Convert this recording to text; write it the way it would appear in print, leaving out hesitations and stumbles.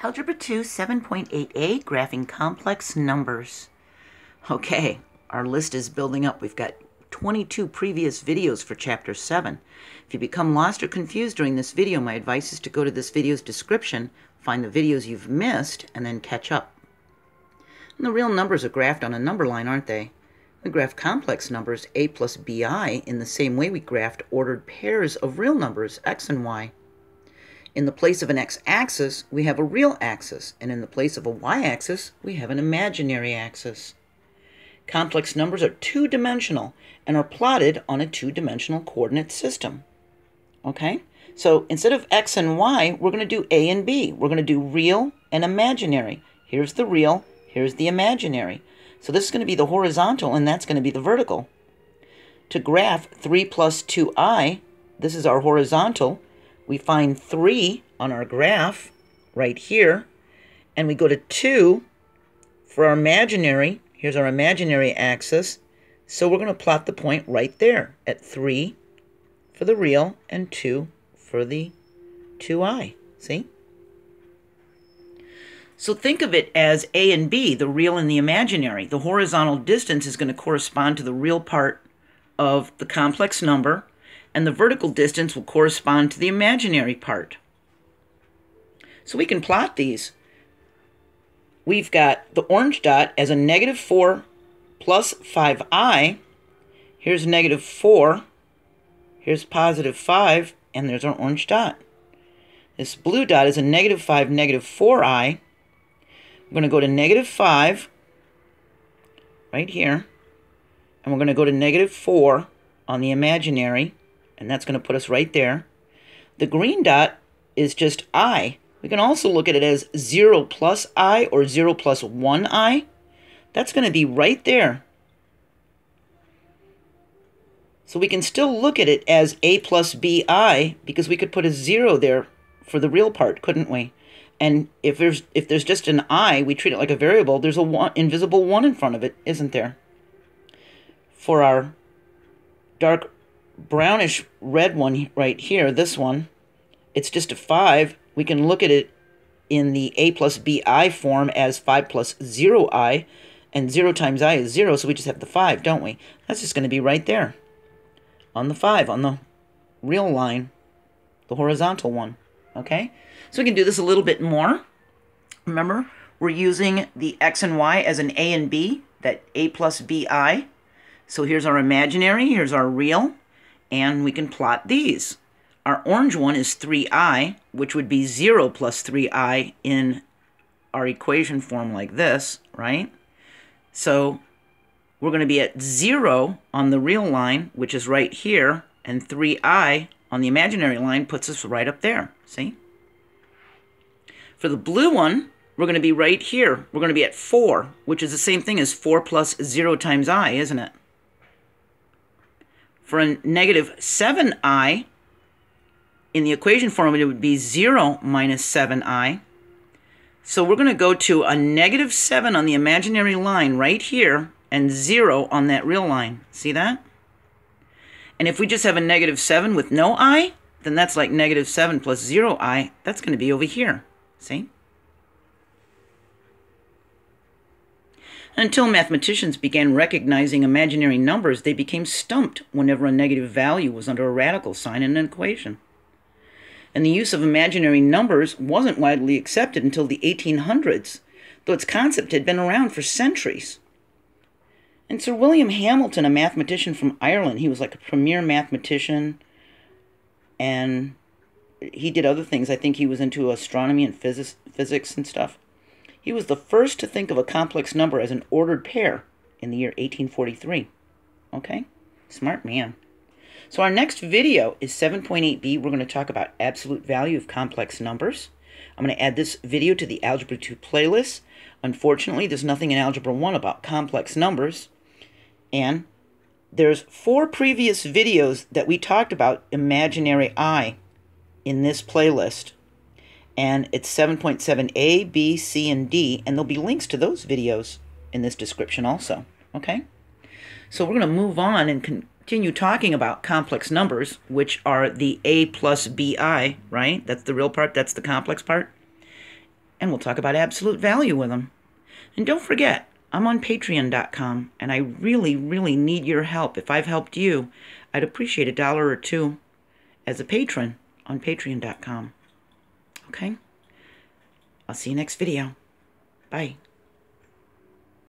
Algebra 2 7.8a, graphing complex numbers. Okay, our list is building up. We've got 22 previous videos for Chapter 7. If you become lost or confused during this video, my advice is to go to this video's description, find the videos you've missed, and then catch up. And the real numbers are graphed on a number line, aren't they? We graph complex numbers, a plus bi, in the same way we graphed ordered pairs of real numbers, x and y. In the place of an x-axis, we have a real axis, and in the place of a y-axis, we have an imaginary axis. Complex numbers are two-dimensional and are plotted on a two-dimensional coordinate system. Okay? So instead of x and y, we're going to do a and b. We're going to do real and imaginary. Here's the real, here's the imaginary. So this is going to be the horizontal, and that's going to be the vertical. To graph 3 plus 2i, this is our horizontal. We find 3 on our graph right here, and we go to 2 for our imaginary. Here's our imaginary axis. So we're going to plot the point right there at 3 for the real and 2 for the 2i. See? So think of it as a and b, the real and the imaginary. The horizontal distance is going to correspond to the real part of the complex number, and the vertical distance will correspond to the imaginary part. So we can plot these. We've got the orange dot as a -4 plus 5i. Here's -4. Here's +5, and there's our orange dot. This blue dot is a -5, -4i. We're going to go to -5 right here, and we're going to go to -4 on the imaginary, and that's going to put us right there. The green dot is just I. We can also look at it as 0 plus I or 0 plus 1i. That's going to be right there. So we can still look at it as a plus bi, because we could put a 0 there for the real part, couldn't we? And if there's just an I, we treat it like a variable. There's a invisible 1 in front of it, isn't there? For our dark brownish red one right here, this one, it's just a 5. We can look at it in the a plus bi form as 5 plus 0i, and 0 times i is 0, so we just have the 5, don't we? That's just going to be right there on the 5, on the real line, the horizontal one. Okay? So we can do this a little bit more. Remember, we're using the x and y as an a and b, that a plus bi. So here's our imaginary, here's our real, and we can plot these. Our orange one is 3i, which would be 0 plus 3i in our equation form like this, right? So we're going to be at 0 on the real line, which is right here, and 3i on the imaginary line puts us right up there, see? For the blue one, we're going to be right here. We're going to be at 4, which is the same thing as 4 plus 0 times I, isn't it? For a -7i, in the equation form, it would be 0 minus 7i. So we're going to go to a -7 on the imaginary line right here, and 0 on that real line. See that? And if we just have a -7 with no I, then that's like -7 plus 0i. That's going to be over here. See? Until mathematicians began recognizing imaginary numbers, they became stumped whenever a negative value was under a radical sign in an equation. And the use of imaginary numbers wasn't widely accepted until the 1800s, though its concept had been around for centuries. And Sir William Hamilton, a mathematician from Ireland, he was like a premier mathematician, and he did other things. I think he was into astronomy and physics and stuff. He was the first to think of a complex number as an ordered pair in the year 1843. Okay? Smart man. So our next video is 7.8b. We're going to talk about absolute value of complex numbers. I'm going to add this video to the Algebra 2 playlist. Unfortunately, there's nothing in Algebra 1 about complex numbers. And there's 4 previous videos that we talked about imaginary I in this playlist. And it's 7.7a, b, c, and d, and there'll be links to those videos in this description also. Okay? So we're going to move on and continue talking about complex numbers, which are the a plus bi, right? That's the real part, that's the complex part. And and we'll talk about absolute value with them. And don't forget, I'm on Patreon.com, and I really, really need your help. If I've helped you, I'd appreciate $1 or $2 as a patron on Patreon.com. Okay? I'll see you next video. Bye.